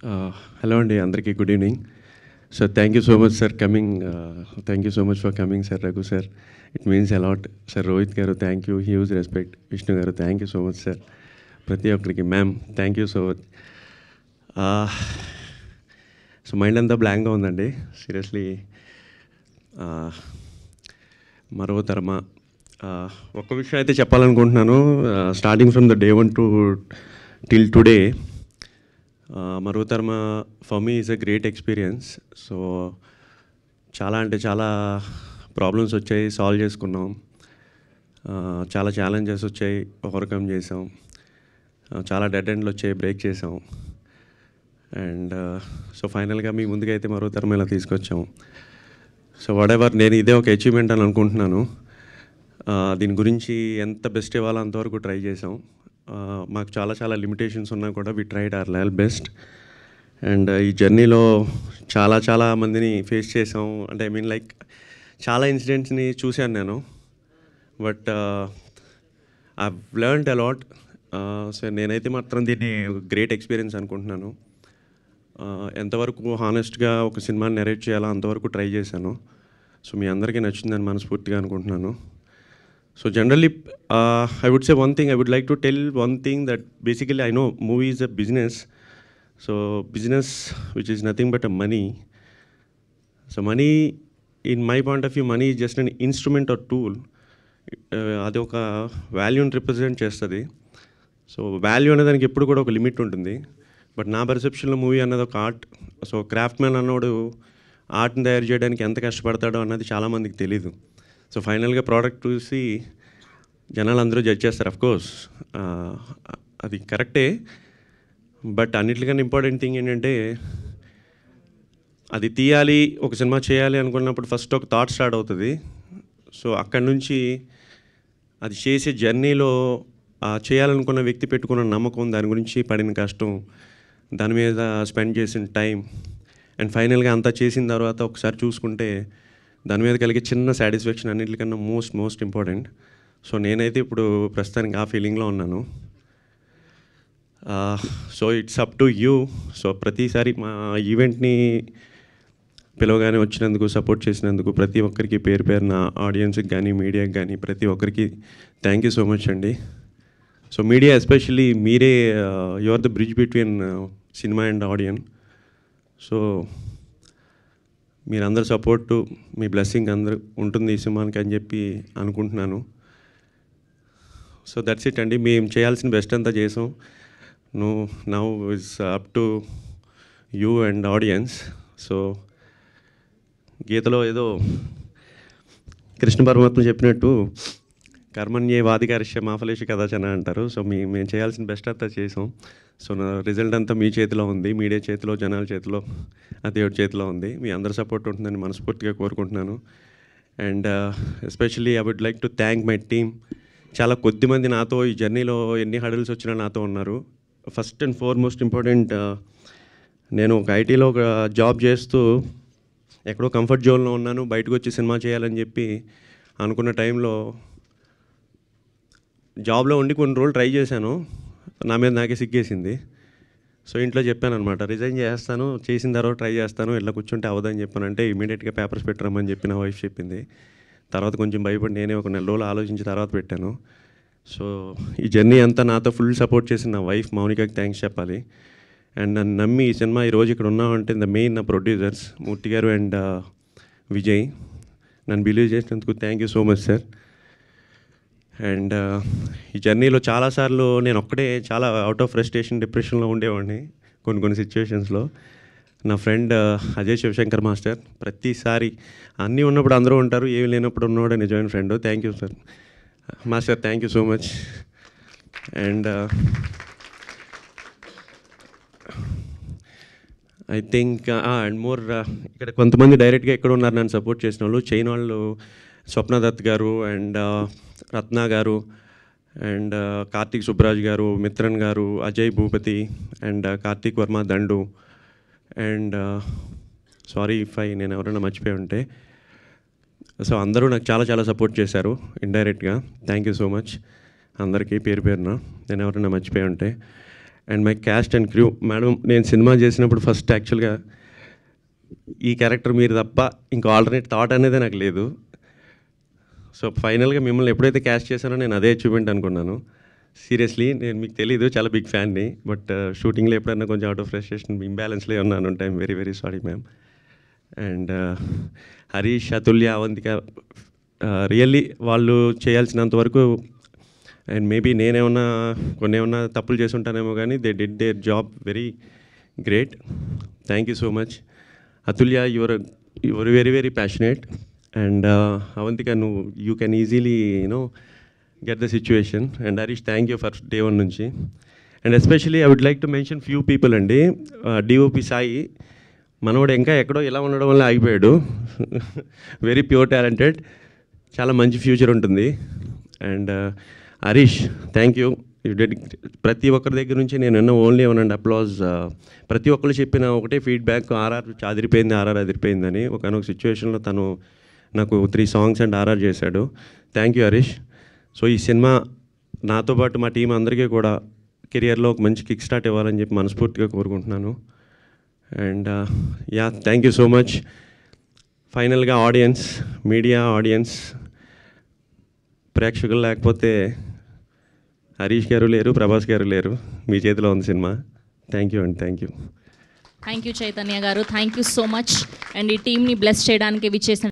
Hello అండి, అందరికీ good evening. So thank you so much sir coming. Thank you so much for coming sir. Raghu sir, it means a lot. Sir Rohit garu thank you, huge respect. Vishnu garu thank you so much sir. ప్రతి ఒక్కరికి ma'am thank you so much. So mind అంతా బ్లాంక్గా ఉందండి seriously. మరో తరమ ఒక్క విషయం అయితే చెప్పాలనుకుంటున్నాను. Starting from the day 1 to till today, మరో తరమ for me is a great experience. So చాలా అంటే చాలా ప్రాబ్లమ్స్ వచ్చాయి, సాల్వ్ చేసుకున్నాం. చాలా ఛాలెంజెస్ వచ్చాయి, ఓవర్కమ్ చేసాం. చాలా డెడ్ ఎండ్లు వచ్చాయి, బ్రేక్ చేసాం. అండ్ సో ఫైనల్గా మీ ముందుకైతే మరో తరం ఇలా తీసుకొచ్చాం. సో వాట్ నేను ఇదే ఒక అచీవ్మెంట్ అని అనుకుంటున్నాను. దీని గురించి ఎంత బెస్ట్ ఇవ్వాలో అంతవరకు ట్రై చేసాం. మాకు చాలా చాలా లిమిటేషన్స్ ఉన్నా కూడా we tried our level best. And ఈ జర్నీలో చాలా చాలా మందిని ఫేస్ చేసాం. అంటే ఐ మీన్ లైక్ చాలా ఇన్సిడెంట్స్ని చూశాను నేను. But I learned a lot. So నేనైతే మాత్రం దీన్ని గ్రేట్ ఎక్స్పీరియన్స్ అనుకుంటున్నాను. ఎంతవరకు హానెస్ట్గా ఒక సినిమాని నెరేట్ చేయాలో అంతవరకు ట్రై చేశాను. సో మీ అందరికీ నచ్చిందని మనస్ఫూర్తిగా అనుకుంటున్నాను. So generally I would say one thing, I would like to tell one thing, that basically I know movie is a business. So business which is nothing but a money. So money, in my point of view, money is just an instrument or tool. అది ఒక వాల్యూని represent చేస్తుంది. So value అనే దానికి ఎప్పుడు కూడా ఒక limit ఉంటుంది. బట్ నా పర్సెప్షన్లో మూవీ అన్నది ఒక ఆర్ట్. సో క్రాఫ్ట్ మ్యాన్ అన్నోడు ఆర్ట్ని తయారు చేయడానికి ఎంత కష్టపడతాడో అన్నది చాలామందికి తెలీదు. సో ఫైనల్గా ప్రోడక్ట్ చూసి జనాలు అందరూ జడ్జ్ చేస్తారు. అఫ్కోర్స్ అది కరెక్టే. బట్ అన్నిటికన్నా ఇంపార్టెంట్ థింగ్ ఏంటంటే, అది తీయాలి, ఒక సినిమా చేయాలి అనుకున్నప్పుడు ఫస్ట్ ఒక థాట్ స్టార్ట్ అవుతుంది. సో అక్కడి నుంచి అది చేసే జర్నీలో చేయాలనుకున్న వ్యక్తి పెట్టుకున్న నమ్మకం, దాని గురించి పడిన కష్టం, దాని మీద స్పెండ్ చేసిన టైం, అండ్ ఫైనల్గా అంతా చేసిన తర్వాత ఒకసారి చూసుకుంటే దాని మీద కలిగే చిన్న సాటిస్ఫాక్షన్ అన్నిటికన్నా మోస్ట్ ఇంపార్టెంట్. సో నేనైతే ఇప్పుడు ప్రస్తుతానికి ఆ ఫీలింగ్లో ఉన్నాను. So it's up to you. So ప్రతిసారి మా ఈవెంట్ని పిలవగానే వచ్చినందుకు, సపోర్ట్ చేసినందుకు ప్రతి ఒక్కరికి పేరు పేరున, ఆడియన్స్కి కానీ మీడియాకి కానీ ప్రతి ఒక్కరికి థ్యాంక్ యూ సో మచ్ అండి. సో మీడియా ఎస్పెషల్లీ మీరే, you are the bridge between cinema and audience. So మీరందరూ సపోర్టు, మీ బ్లెస్సింగ్ అందరూ ఉంటుంది ఈ సినిమానికి అని చెప్పి అనుకుంటున్నాను. సో దట్స్ ఇట్ అండి. మేము చేయాల్సిన బెస్ట్ అంతా చేసాం. Now is up to you and audience. So గీతలో ఏదో కృష్ణ పరమాత్మ చెప్పినట్టు కర్మణ్యే వాధికారిష్య మాఫలేషి కదాచన అంటారు. సో మేము చేయాల్సిన బెస్ట్ అంతా చేసాం. సో నా రిజల్ట్ అంతా మీ చేతిలో ఉంది, మీడియా చేతిలో, జనాల చేతిలో, ఆ దేవుడి చేతిలో ఉంది. మీ అందరి సపోర్ట్ ఉంటుందని మనస్ఫూర్తిగా కోరుకుంటున్నాను. And especially I would like to thank my team. చాలా కొద్దిమంది నాతో ఈ జర్నీలో ఎన్ని హడల్స్ వచ్చినా నాతో ఉన్నారు. ఫస్ట్ అండ్ ఫార్మోస్ట్ ఇంపార్టెంట్, నేను ఒక ఐటీలో ఒక జాబ్ చేస్తూ ఎక్కడో కంఫర్ట్ జోన్లో ఉన్నాను. బయటకు వచ్చి సినిమా చేయాలని చెప్పి అనుకున్న టైంలో జాబ్లో ఉండి కొన్ని రోజులు ట్రై చేశాను. నా మీద నాకే సిగ్గేసింది. సో ఇంట్లో చెప్పాను అనమాట, రిజైన్ చేస్తాను, చేసిన తర్వాత ట్రై చేస్తాను, ఇలా కూర్చుంటే అవ్వదని చెప్పానంటే ఇమీడియట్గా పేపర్స్ పెట్టరమ్మని చెప్పి నా వైఫ్ చెప్పింది. తర్వాత కొంచెం భయపడి నేనే ఒక నెల రోజులు ఆలోచించి తర్వాత పెట్టాను. సో ఈ జర్నీ అంతా నాతో ఫుల్ సపోర్ట్ చేసిన నా వైఫ్ మౌనికకి థ్యాంక్స్ చెప్పాలి. అండ్ నన్ను నమ్మి ఈ సినిమా ఈరోజు ఇక్కడ ఉన్నామంటే ద మెయిన్ నా ప్రొడ్యూసర్స్ మూర్తి గారు అండ్ విజయ్. నన్ను బిలీవ్ చేసినందుకు thank you so much sir. And ఈ జర్నీలో చాలాసార్లు నేను ఒక్కడే చాలా అవుట్ ఆఫ్ ఫ్రస్ట్రేషన్, డిప్రెషన్లో ఉండేవాడిని కొన్ని సిచ్యువేషన్స్లో. నా ఫ్రెండ్ అజయ్ శివశంకర్ మాస్టర్ ప్రతిసారి అన్నీ ఉన్నప్పుడు అందరూ ఉంటారు, ఏమి లేనప్పుడు ఉన్నవాడే నిజమైన friend. Thank you sir master, thank you so much. And I think and more ఇక్కడ కొంతమంది డైరెక్ట్గా ఎక్కడ ఉన్నారు నన్ను సపోర్ట్ చేసిన వాళ్ళు, చైన్ వాళ్ళు, స్వప్న దత్ గారు అండ్ రత్న గారు అండ్ కార్తీక్ సుబ్రాజ్ గారు, మిత్రన్ గారు, Ajay Bhupathi and Karthik Varma Dandu. And sorry if నేను ఎవరైనా మర్చిపోయి ఉంటే. సో అందరూ నాకు చాలా చాలా సపోర్ట్ చేశారు ఇండైరెక్ట్గా. థ్యాంక్ యూ సో మచ్ అందరికీ పేరు పేరున, నేను ఎవరైనా మర్చిపోయి ఉంటే. And my caste and crew. Madam, నేను సినిమా చేసినప్పుడు ఫస్ట్ యాక్చువల్గా ఈ క్యారెక్టర్ మీరు తప్ప ఇంకా ఆల్టర్నేట్ థాట్ అనేది నాకు లేదు. సో ఫైనల్గా మిమ్మల్ని ఎప్పుడైతే క్యాస్ట్ చేశానో నేను అదే అచీవ్మెంట్ అనుకున్నాను. సీరియస్లీ నేను మీకు తెలీదు, చాలా బిగ్ ఫ్యాన్ని. బట్ షూటింగ్లో ఎప్పుడన్నా కొంచెం అవుట్ ఆఫ్ ఫ్రస్ట్రేషన్ ఇంబ్యాలెన్స్లో ఉన్నాను. I'm very very sorry ma'am. And Harish, Atulya, Avantika really వాళ్ళు చేయాల్సినంత వరకు, అండ్ మేబీ ఏమన్నా తప్పులు చేసి ఉంటానేమో కానీ they did their job very great. Thank you so much. Atulya, your very very passionate. And Avantika, you can easily get the situation. And Harish, thank you for day 1 నుంచి. And especially I would like to mention few people అండి. DOP Sai, మనోడు ఇంకా ఎక్కడో ఇలా ఉండడం వల్ల ఆగిపోయాడు. Very pure talented, చాలా మంచి ఫ్యూచర్ ఉంటుంది. And Harish, thank you. ప్రతి ఒక్కరి దగ్గర నుంచి నేను ఓన్లీ ఏమనండి అప్లాజ్. ప్రతి ఒక్కరు చెప్పిన ఒకటే ఫీడ్బ్యాక్, ఆర్ఆర్ అదిరిపోయిందని. ఒకనొక సిచ్యువేషన్లో తను నాకు 3 songs అండ్ ఆర్ఆర్ చేశాడు. Thank you Harish. సో ఈ సినిమా నాతో పాటు మా టీం అందరికీ కూడా కెరియర్లో ఒక మంచి కిక్ స్టార్ట్ ఇవ్వాలని చెప్పి మనస్ఫూర్తిగా కోరుకుంటున్నాను. And thank you so much. ఫైనల్గా ఆడియన్స్, మీడియా ఆడియన్స్, ప్రేక్షకులు లేకపోతే హరీష్ గారు లేరు, ప్రభాస్ గారు లేరు. మీ చేతిలో ఉంది సినిమా. థ్యాంక్ యూ అండి. థ్యాంక్ యూ చైతన్య గారు. Thank you so much. And ఈ టీమ్ని బ్లెస్ చేయడానికి విచ్చేసిన